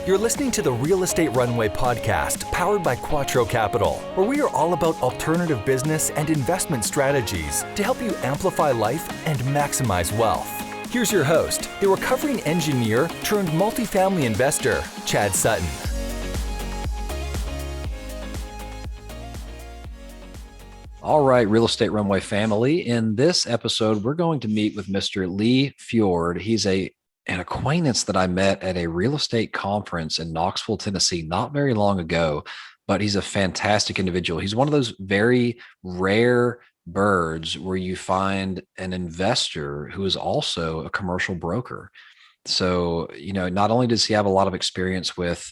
You're listening to the Real Estate Runway podcast, powered by Quattro Capital, where we are all about alternative business and investment strategies to help you amplify life and maximize wealth. Here's your host, the recovering engineer turned multifamily investor, Chad Sutton. All right, Real Estate Runway family. In this episode, we're going to meet with Mr. Lee Fjord. He's an acquaintance that I met at a real estate conference in Knoxville, Tennessee, not very long ago, but he's a fantastic individual. He's one of those very rare birds where you find an investor who is also a commercial broker. So, not only does he have a lot of experience with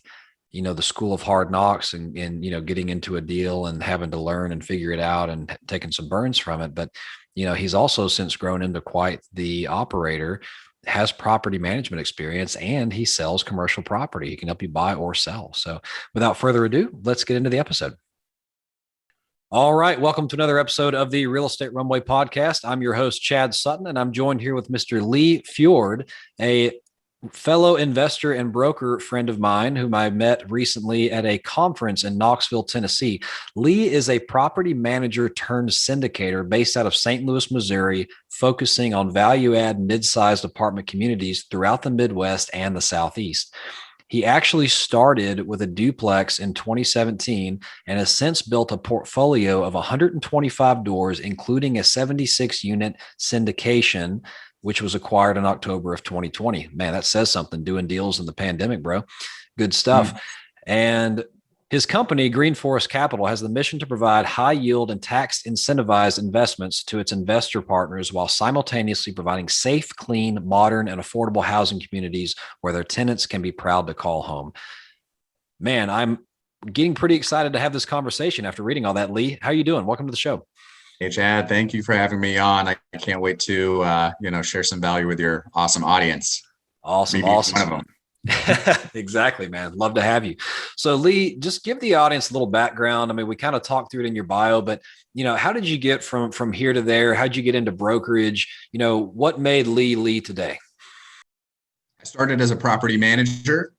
the school of hard knocks and getting into a deal and having to learn and figure it out and taking some burns from it. But, he's also since grown into quite the operator, has property management experience, and he sells commercial property. He can help you buy or sell. So without further ado, let's get into the episode. All right. Welcome to another episode of the Real Estate Runway podcast. I'm your host, Chad Sutton, and I'm joined here with Mr. Lee Fjord, a fellow investor and broker friend of mine whom I met recently at a conference in Knoxville, Tennessee. Lee is a property manager turned syndicator based out of St. Louis, Missouri, focusing on value-add mid-sized apartment communities throughout the Midwest and the Southeast. He actually started with a duplex in 2017 and has since built a portfolio of 125 doors, including a 76-unit syndication, which was acquired in October of 2020. Man, that says something, doing deals in the pandemic, bro. Good stuff. And his company, Green Forest Capital, has the mission to provide high yield and tax incentivized investments to its investor partners while simultaneously providing safe, clean, modern, and affordable housing communities where their tenants can be proud to call home. Man, I'm getting pretty excited to have this conversation after reading all that. Lee, how are you doing? Welcome to the show. Hey, Chad, thank you for having me on. I can't wait to, share some value with your awesome audience. Awesome. Maybe one of them. Exactly, man. Love to have you. So Lee, just give the audience a little background. I mean, we kind of talked through it in your bio, but how did you get from here to there? How'd you get into brokerage? What made Lee today? I started as a property manager,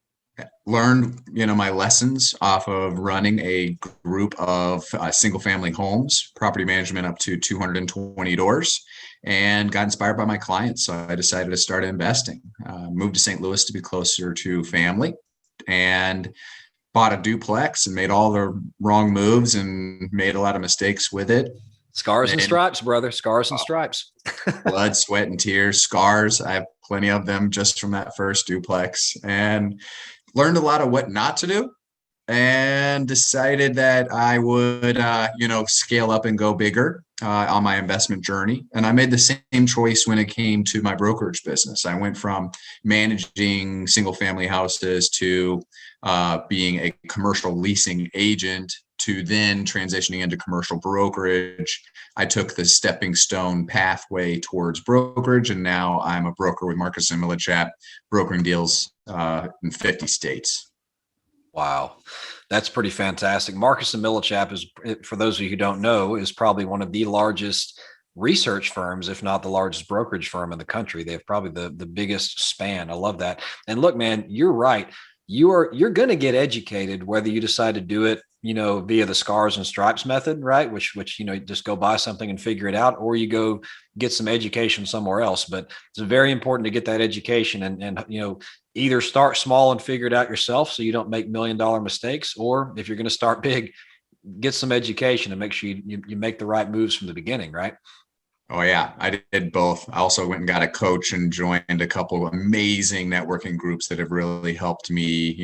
learned, my lessons off of running a group of single family homes, property management up to 220 doors, and got inspired by my clients. So I decided to start investing, moved to St. Louis to be closer to family, and bought a duplex and made all the wrong moves and made a lot of mistakes with it. Scars and stripes, brother. Scars and stripes. Blood, sweat, and tears. Scars. I have plenty of them just from that first duplex, and learned a lot of what not to do, and decided that I would, scale up and go bigger on my investment journey. And I made the same choice when it came to my brokerage business. I went from managing single family houses to being a commercial leasing agent to then transitioning into commercial brokerage. I took the stepping stone pathway towards brokerage, and now I'm a broker with Marcus & Millichap, brokering deals in 50 states. Wow. That's pretty fantastic. Marcus & Millichap is, for those of you who don't know, is probably one of the largest research firms, if not the largest brokerage firm in the country. They have probably the biggest span. I love that. And look, man, you're right. You're going to get educated whether you decide to do it, via the scars and stripes method, right? Which, just go buy something and figure it out, or you go get some education somewhere else. But it's very important to get that education and either start small and figure it out yourself so you don't make $1 million mistakes, or if you're going to start big, get some education and make sure you make the right moves from the beginning, right? Oh, yeah, I did both. I also went and got a coach and joined a couple of amazing networking groups that have really helped me,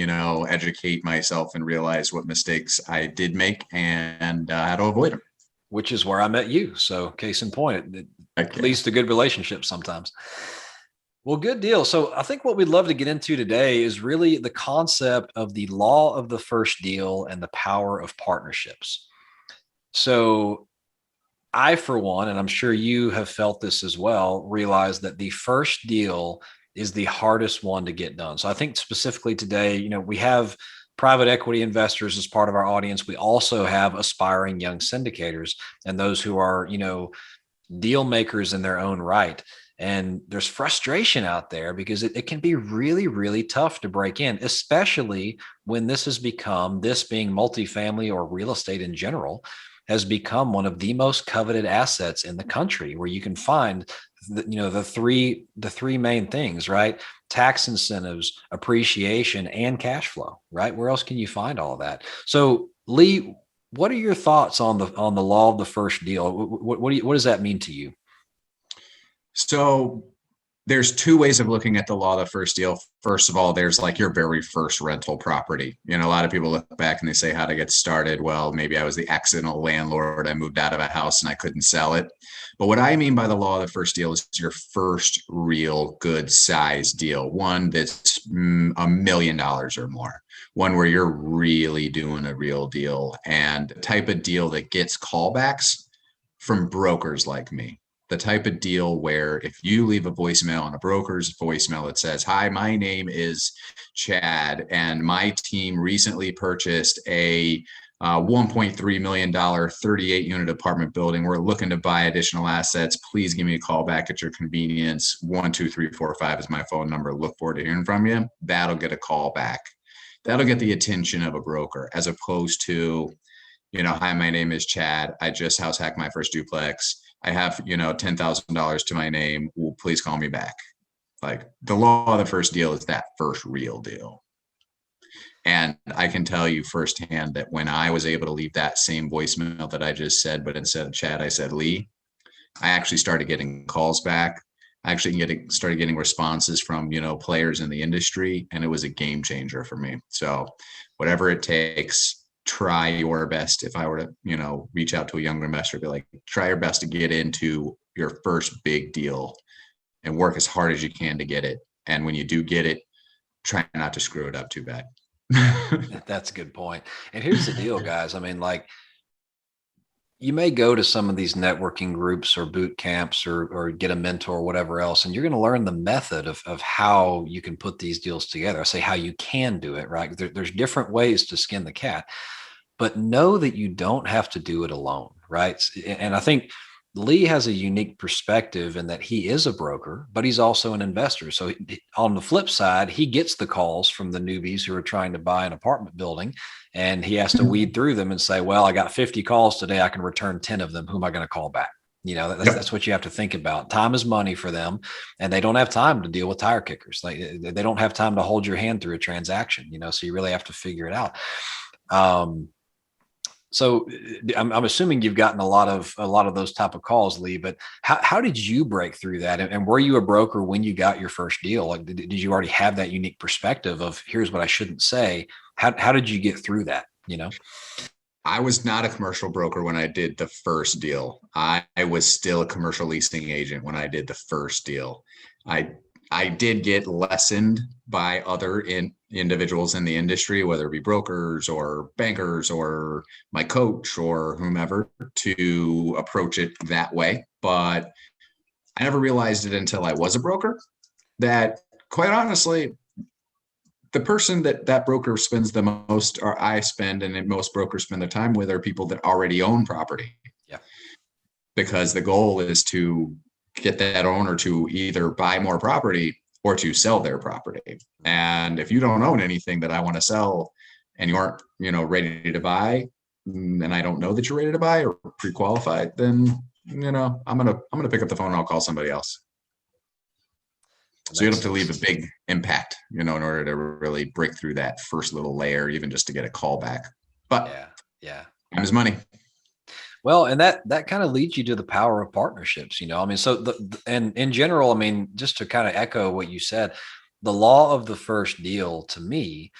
educate myself and realize what mistakes I did make and how to avoid them. Which is where I met you. So case in point, it leads to good relationships sometimes. Well, good deal. So I think what we'd love to get into today is really the concept of the law of the first deal and the power of partnerships. So I, for one, and I'm sure you have felt this as well, realize that the first deal is the hardest one to get done. So I think specifically today, we have private equity investors as part of our audience. We also have aspiring young syndicators and those who are, deal makers in their own right. And there's frustration out there because it can be really, really tough to break in, especially when this has become, this being multifamily or real estate in general, has become one of the most coveted assets in the country, where you can find the three main things, right? Tax incentives, appreciation, and cash flow, right? Where else can you find all of that? So, Lee, what are your thoughts on the law of the first deal? What does that mean to you? So there's two ways of looking at the law of the first deal. First of all, there's like your very first rental property. A lot of people look back and they say how to get started. Well, maybe I was the accidental landlord. I moved out of a house and I couldn't sell it. But what I mean by the law of the first deal is your first real good size deal, one that's $1 million or more, one where you're really doing a real deal, and the type of deal that gets callbacks from brokers like me. The type of deal where if you leave a voicemail on a broker's voicemail that says, "Hi, my name is Chad, and my team recently purchased a $1.3 million 38 unit apartment building. We're looking to buy additional assets. Please give me a call back at your convenience. 12345 is my phone number. Look forward to hearing from you." That'll get a call back. That'll get the attention of a broker, as opposed to, "Hi, my name is Chad. I just house hacked my first duplex. I have, $10,000 to my name. Please call me back." Like, the law of the first deal is that first real deal. And I can tell you firsthand that when I was able to leave that same voicemail that I just said, but instead of Chad, I said Lee, I actually started getting calls back. I actually started getting responses from, players in the industry, and it was a game changer for me. So whatever it takes, try your best. If I were to, reach out to a younger investor, be like, try your best to get into your first big deal and work as hard as you can to get it. And when you do get it, try not to screw it up too bad. That's a good point. And here's the deal, guys. I mean, like, you may go to some of these networking groups or boot camps or get a mentor or whatever else, and you're going to learn the method of how you can put these deals together. I say how you can do it, right? There's different ways to skin the cat, but know that you don't have to do it alone, right? And I think Lee has a unique perspective in that he is a broker, but he's also an investor. So on the flip side, he gets the calls from the newbies who are trying to buy an apartment building, and he has to weed through them and say, well, I got 50 calls today. I can return 10 of them. Who am I going to call back? That's what you have to think about. Time is money for them, and they don't have time to deal with tire kickers. Like, they don't have time to hold your hand through a transaction, so you really have to figure it out. So I'm assuming you've gotten a lot of those type of calls, Lee, but how did you break through that? And were you a broker when you got your first deal? Like, did you already have that unique perspective of here's what I shouldn't say? How did you get through that? I was not a commercial broker when I did the first deal. I was still a commercial leasing agent when I did the first deal. I did get lessoned by other individuals in the industry, whether it be brokers or bankers or my coach or whomever, to approach it that way. But I never realized it until I was a broker that, quite honestly, the person that broker spends the most, or I spend, and most brokers spend their time with, are people that already own property. Yeah. Because the goal is to get that owner to either buy more property or to sell their property. And if you don't own anything that I want to sell and you aren't, ready to buy, and I don't know that you're ready to buy or pre-qualified, then, I'm going to pick up the phone and I'll call somebody else. So you have to leave a big impact, in order to really break through that first little layer, even just to get a call back. But yeah, time is money. Well, and that kind of leads you to the power of partnerships, I mean, so and in general, I mean, just to kind of echo what you said, the law of the first deal to me,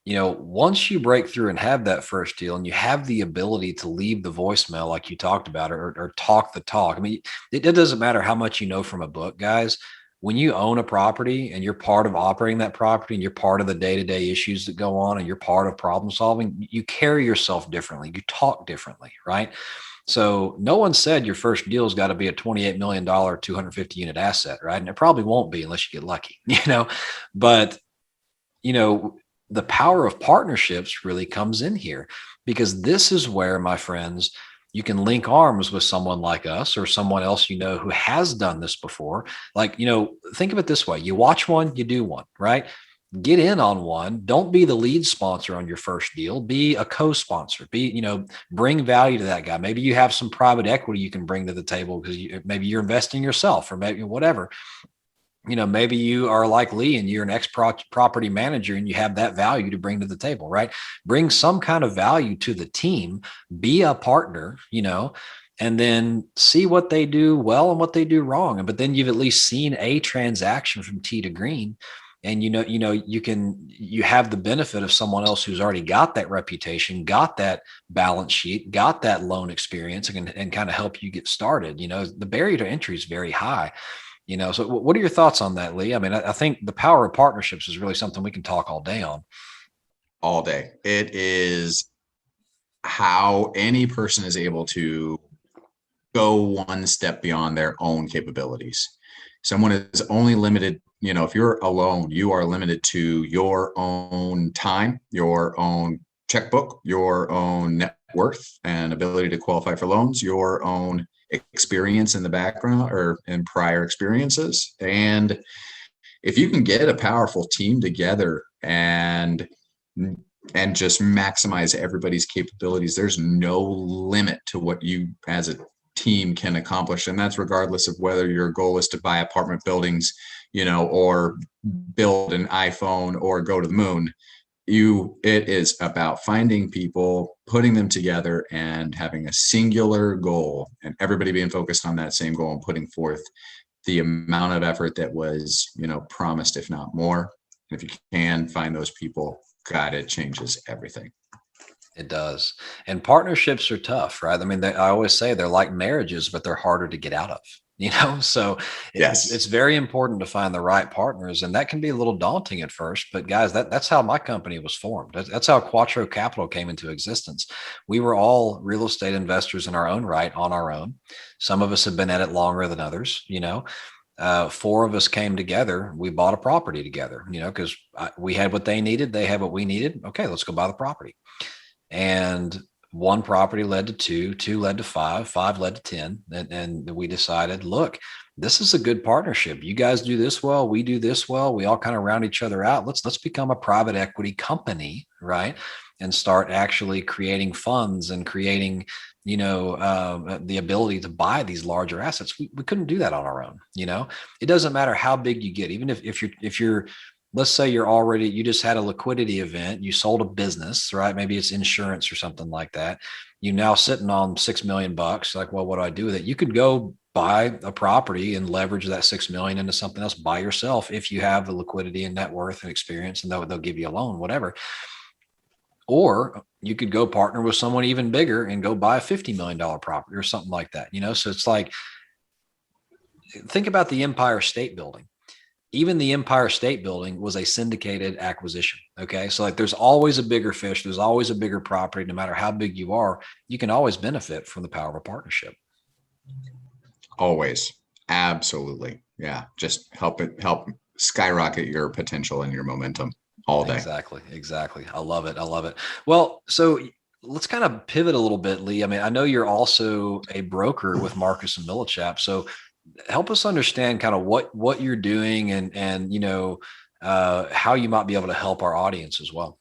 once you break through and have that first deal and you have the ability to leave the voicemail, like you talked about, or talk the talk. I mean, it doesn't matter how much you know from a book, guys. When you own a property and you're part of operating that property and you're part of the day-to-day issues that go on and you're part of problem solving, you carry yourself differently. You talk differently, right? So no one said your first deal has got to be a $28 million, 250 unit asset, right? And it probably won't be unless you get lucky, but, the power of partnerships really comes in here, because this is where, my friends, you can link arms with someone like us or someone else, who has done this before. Like, think of it this way. You watch one, you do one, right? Get in on one. Don't be the lead sponsor on your first deal. Be a co-sponsor. Bring value to that guy. Maybe you have some private equity you can bring to the table because maybe you're investing yourself, or maybe whatever. Maybe you are like Lee and you're an property manager and you have that value to bring to the table, right? Bring some kind of value to the team, be a partner, and then see what they do well and what they do wrong. But then you've at least seen a transaction from tee to green. And you have the benefit of someone else who's already got that reputation, got that balance sheet, got that loan experience, and kind of help you get started. The barrier to entry is very high. So what are your thoughts on that, Lee? I mean, I think the power of partnerships is really something we can talk all day on. All day. It is how any person is able to go one step beyond their own capabilities. Someone is only limited, if you're alone, you are limited to your own time, your own checkbook, your own net worth and ability to qualify for loans, your own experience in the background or in prior experiences. And if you can get a powerful team together and just maximize everybody's capabilities, there's no limit to what you as a team can accomplish. And that's regardless of whether your goal is to buy apartment buildings, or build an iPhone or go to the moon. It is about finding people, putting them together and having a singular goal, and everybody being focused on that same goal and putting forth the amount of effort that was, promised, if not more. And if you can find those people, God, it changes everything. It does. And partnerships are tough, right? I mean, I always say they're like marriages, but they're harder to get out of, so Yes. it's very important to find the right partners. And that can be a little daunting at first, but guys, that's how my company was formed. That's how Quattro Capital came into existence. We were all real estate investors in our own right, on our own. Some of us have been at it longer than others, 4 of us came together. We bought a property together, because we had what they needed. They had what we needed. Okay, let's go buy the property. And 1 property led to 2, 2 led to 5, 5 led to 10. And we decided, look, this is a good partnership. You guys do this well, we do this well. We all kind of round each other out. Let's become a private equity company, right? And start actually creating funds and creating, the ability to buy these larger assets. We couldn't do that on our own. It doesn't matter how big you get, even if you're let's say you just had a liquidity event, you sold a business, right? Maybe it's insurance or something like that. You're now sitting on $6 million. Like, well, what do I do with it? You could go buy a property and leverage that $6 million into something else by yourself if you have the liquidity and net worth and experience, and they'll give you a loan, whatever. Or you could go partner with someone even bigger and go buy a $50 million property or something like that. So it's like, think about the Empire State Building. Even the Empire State Building was a syndicated acquisition. Okay. So like there's always a bigger fish. There's always a bigger property. No matter how big you are, you can always benefit from the power of a partnership. Always. Absolutely. Yeah. Just help skyrocket your potential and your momentum all day. Exactly. I love it. Well, so let's kind of pivot a little bit, Lee. I mean, I know you're also a broker with Marcus and Millichap. So help us understand kind of what you're doing and how you might be able to help our audience as well.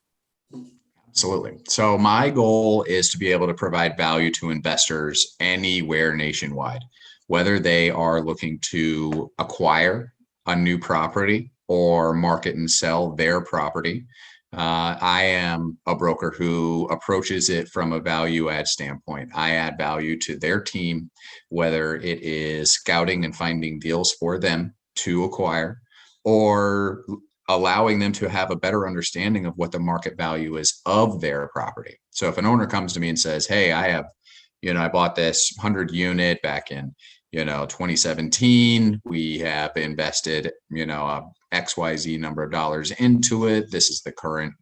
Absolutely. So my goal is to be able to provide value to investors anywhere nationwide, whether they are looking to acquire a new property or market and sell their property. I am a broker who approaches it from a value add standpoint. I add value to their team, whether it is scouting and finding deals for them to acquire, or allowing them to have a better understanding of what the market value is of their property. So if an owner comes to me and says, hey, I bought this 100 unit back in 2017, we have invested, XYZ number of dollars into it. This is the current,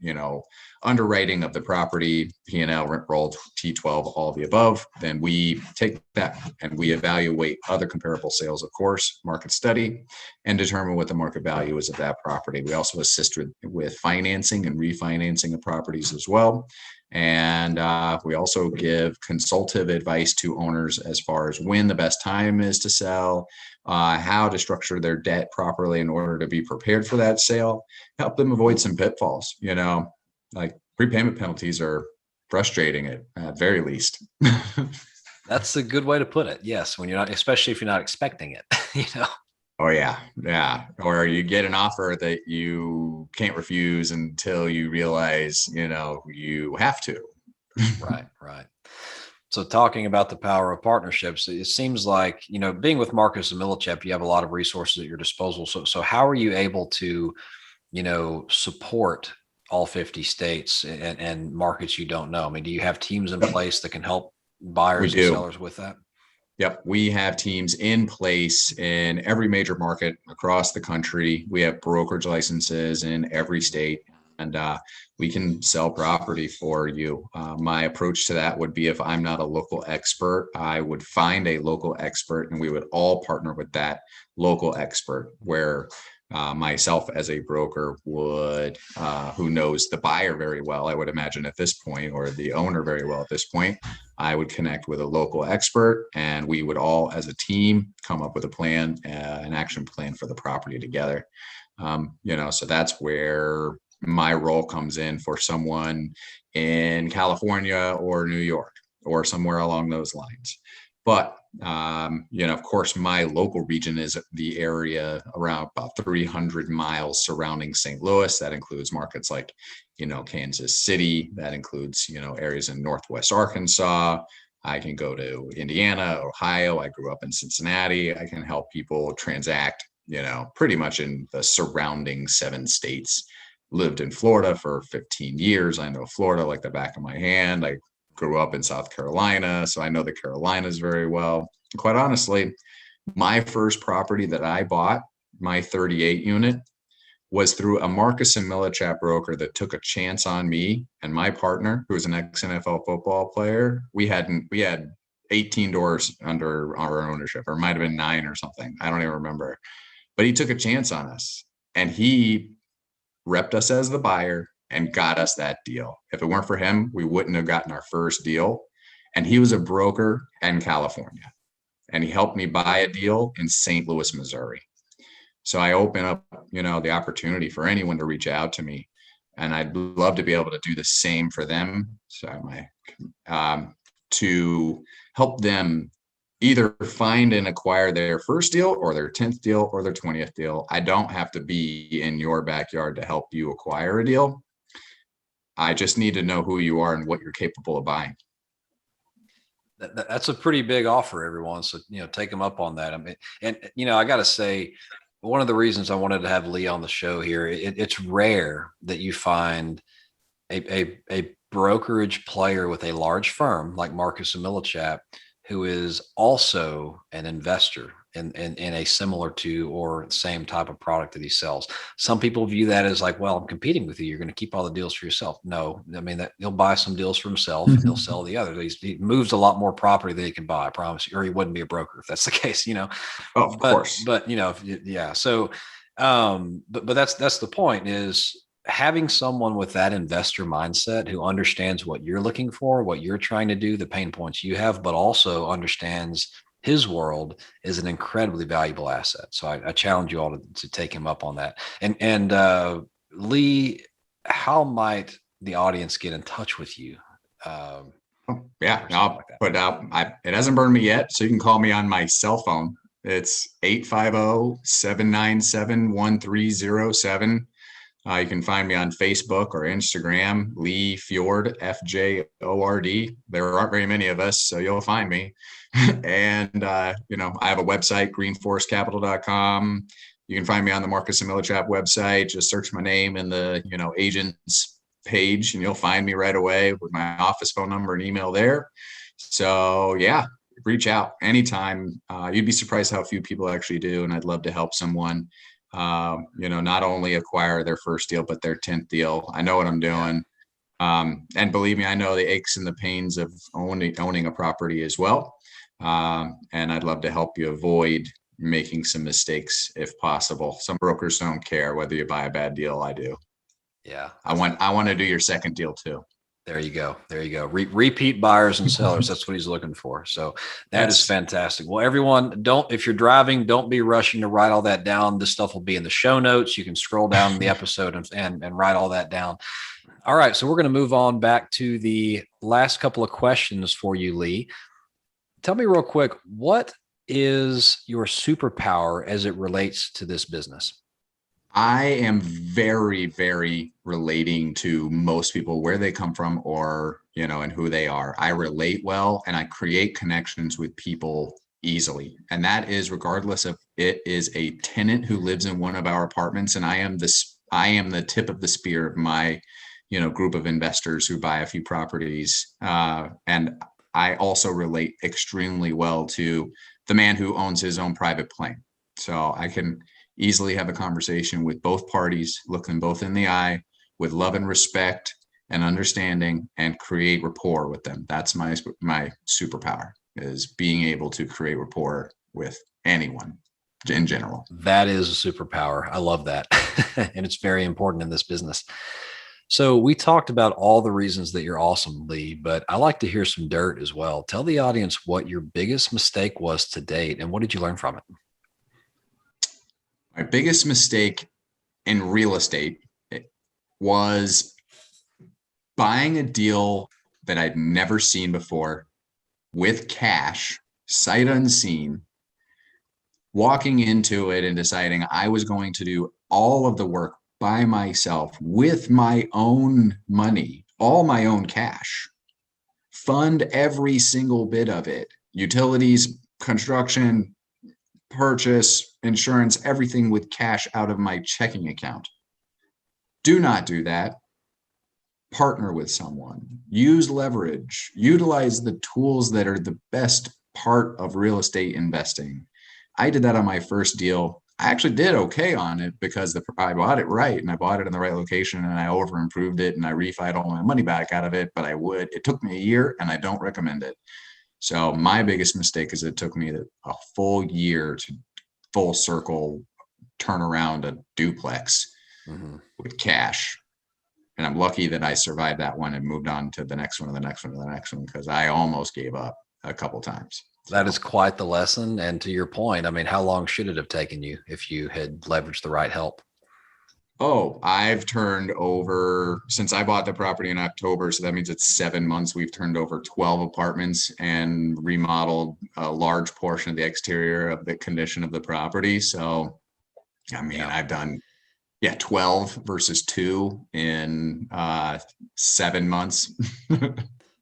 underwriting of the property, P&L, rent roll, T12, all the above. Then we take that and we evaluate other comparable sales, of course, market study, and determine what the market value is of that property. We also assist with financing and refinancing of properties as well. And we also give consultative advice to owners as far as when the best time is to sell, how to structure their debt properly in order to be prepared for that sale, help them avoid some pitfalls. Like prepayment penalties are frustrating at very least. That's a good way to put it. Yes. When you're not, especially if you're not expecting it, Oh yeah. Yeah. Or you get an offer that you can't refuse until you realize, you have to. Right. So talking about the power of partnerships, it seems like, being with Marcus and Millichap, you have a lot of resources at your disposal. So how are you able to, support all 50 states and markets you don't know? I mean, do you have teams in place that can help buyers and sellers with that? Yep. We have teams in place in every major market across the country. We have brokerage licenses in every state, and we can sell property for you. My approach to that would be, if I'm not a local expert, I would find a local expert and we would all partner with that local expert, where myself as a broker would, who knows the buyer very well, I would imagine at this point, or the owner very well at this point, I would connect with a local expert and we would all as a team come up with a plan, an action plan for the property together. So that's where my role comes in for someone in California or New York or somewhere along those lines. But, of course, my local region is the area around about 300 miles surrounding St. Louis. That includes markets like, Kansas City. That includes, areas in Northwest Arkansas. I can go to Indiana, Ohio. I grew up in Cincinnati. I can help people transact, pretty much in the surrounding 7 states. Lived in Florida for 15 years. I know Florida like the back of my hand. I grew up in South Carolina, so I know the Carolinas very well. Quite honestly, my first property that I bought, my 38 unit, was through a Marcus and Millichap broker that took a chance on me and my partner, who was an ex-NFL football player. We had 18 doors under our ownership, or it might have been 9 or something. I don't even remember. But he took a chance on us, and he repped us as the buyer and got us that deal. If it weren't for him, we wouldn't have gotten our first deal. And he was a broker in California, and he helped me buy a deal in St. Louis, Missouri. So I open up, the opportunity for anyone to reach out to me, and I'd love to be able to do the same for them. So to help them either find and acquire their first deal or their 10th deal or their 20th deal. I don't have to be in your backyard to help you acquire a deal. I just need to know who you are and what you're capable of buying. That's a pretty big offer, everyone. So, take them up on that. I mean, and, I got to say, one of the reasons I wanted to have Lee on the show here, it's rare that you find a brokerage player with a large firm like Marcus and Millichap who is also an investor in a similar to or same type of product that he sells. Some people view that as like, well, I'm competing with you. You're going to keep all the deals for yourself. No, I mean, that he'll buy some deals for himself and he'll sell the others. He moves a lot more property than he can buy, I promise you, or he wouldn't be a broker if that's the case, Oh, of course. But, yeah. So, but that's the point, is having someone with that investor mindset who understands what you're looking for, what you're trying to do, the pain points you have, but also understands his world, is an incredibly valuable asset. So I challenge you all to take him up on that. And Lee, how might the audience get in touch with you? I'll put out. It hasn't burned me yet, so you can call me on my cell phone. It's 850-797-1307. You can find me on Facebook or Instagram, Lee Fjord, FJORD. There aren't very many of us, so you'll find me. And, I have a website, greenforestcapital.com. You can find me on the Marcus and Millichap website. Just search my name in the, agents page, and you'll find me right away with my office phone number and email there. So, yeah, reach out anytime. You'd be surprised how few people actually do, and I'd love to help someone Not only acquire their first deal, but their 10th deal. I know what I'm doing. And believe me, I know the aches and the pains of owning a property as well. And I'd love to help you avoid making some mistakes if possible. Some brokers don't care whether you buy a bad deal. I do. Yeah. I want to do your second deal too. There you go. There you go. Repeat buyers and sellers. That's what he's looking for. So that is fantastic. Well, everyone, if you're driving, don't be rushing to write all that down. This stuff will be in the show notes. You can scroll down the episode and write all that down. All right. So we're going to move on back to the last couple of questions for you, Lee. Tell me real quick, what is your superpower as it relates to this business? I am very, very relating to most people, where they come from or, and who they are. I relate well and I create connections with people easily. And that is regardless of it is a tenant who lives in one of our apartments. And I am the tip of the spear of my, group of investors who buy a few properties. And I also relate extremely well to the man who owns his own private plane. So I can easily have a conversation with both parties, look them both in the eye with love and respect and understanding, and create rapport with them. That's my superpower, is being able to create rapport with anyone in general. That is a superpower. I love that. And it's very important in this business. So we talked about all the reasons that you're awesome, Lee, but I like to hear some dirt as well. Tell the audience what your biggest mistake was to date and what did you learn from it? My biggest mistake in real estate was buying a deal that I'd never seen before with cash, sight unseen, walking into it and deciding I was going to do all of the work by myself with my own money, all my own cash, fund every single bit of it, utilities, construction, purchase, insurance, everything with cash out of my checking account. Do not do that. Partner with someone, use leverage, utilize the tools that are the best part of real estate investing. I did that on my first deal. I actually did okay on it because I bought it right and I bought it in the right location and I over improved it and I refied all my money back out of it, but it took me a year and I don't recommend it. So my biggest mistake is it took me a full year to full circle turn around a duplex with cash. And I'm lucky that I survived that one and moved on to the next one and the next one and the next one, because I almost gave up a couple times. That is quite the lesson. And to your point, I mean, how long should it have taken you if you had leveraged the right help? Oh, I've turned over, since I bought the property in October, so that means it's 7 months, we've turned over 12 apartments and remodeled a large portion of the exterior of the condition of the property. So, I mean, I've done 12 versus 2 in 7 months.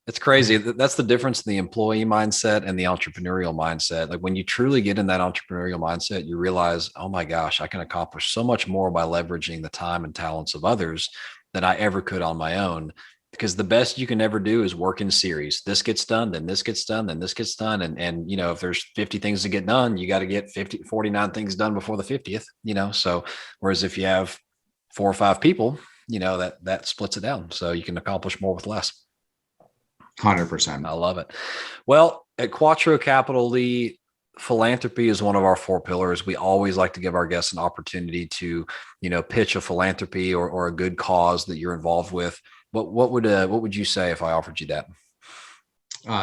It's crazy. That's the difference in the employee mindset and the entrepreneurial mindset. Like when you truly get in that entrepreneurial mindset, you realize, oh my gosh, I can accomplish so much more by leveraging the time and talents of others than I ever could on my own. Because the best you can ever do is work in series. This gets done, then this gets done, then this gets done. And if there's 50 things to get done, you got to get 49 things done before the 50th, so whereas if you have 4 or 5 people, that splits it down. So you can accomplish more with less. 100%. I love it. Well, at Quattro Capital, Lee, philanthropy is one of our 4 pillars. We always like to give our guests an opportunity to, pitch a philanthropy or a good cause that you're involved with. What would you say if I offered you that?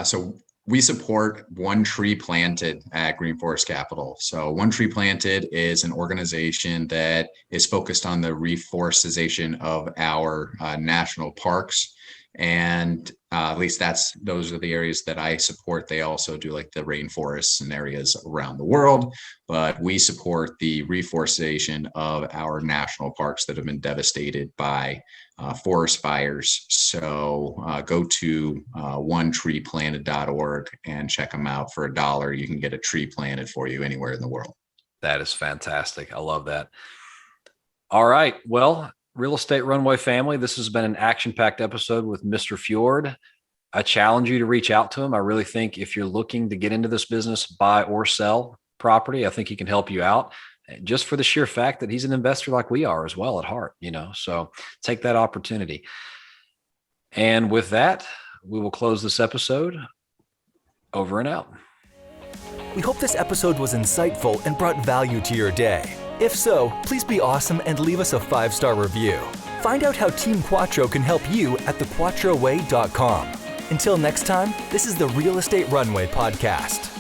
So we support One Tree Planted at Green Forest Capital. So One Tree Planted is an organization that is focused on the reforestation of our national parks. And at least those are the areas that I support. They also do like the rainforests and areas around the world, but we support the reforestation of our national parks that have been devastated by forest fires. So go to onetreeplanted.org and check them out. For $1, you can get a tree planted for you anywhere in the world. That is fantastic. I love that. All right. Well, Real Estate Runway family, this has been an action-packed episode with Mr. Fjord. I challenge you to reach out to him. I really think if you're looking to get into this business, buy or sell property, I think he can help you out. just for the sheer fact that he's an investor like we are as well at heart, so take that opportunity. And with that, we will close this episode. Over and out. We hope this episode was insightful and brought value to your day. If so, please be awesome and leave us a 5-star review. Find out how Team Quattro can help you at thequattroway.com. Until next time, this is the Real Estate Runway Podcast.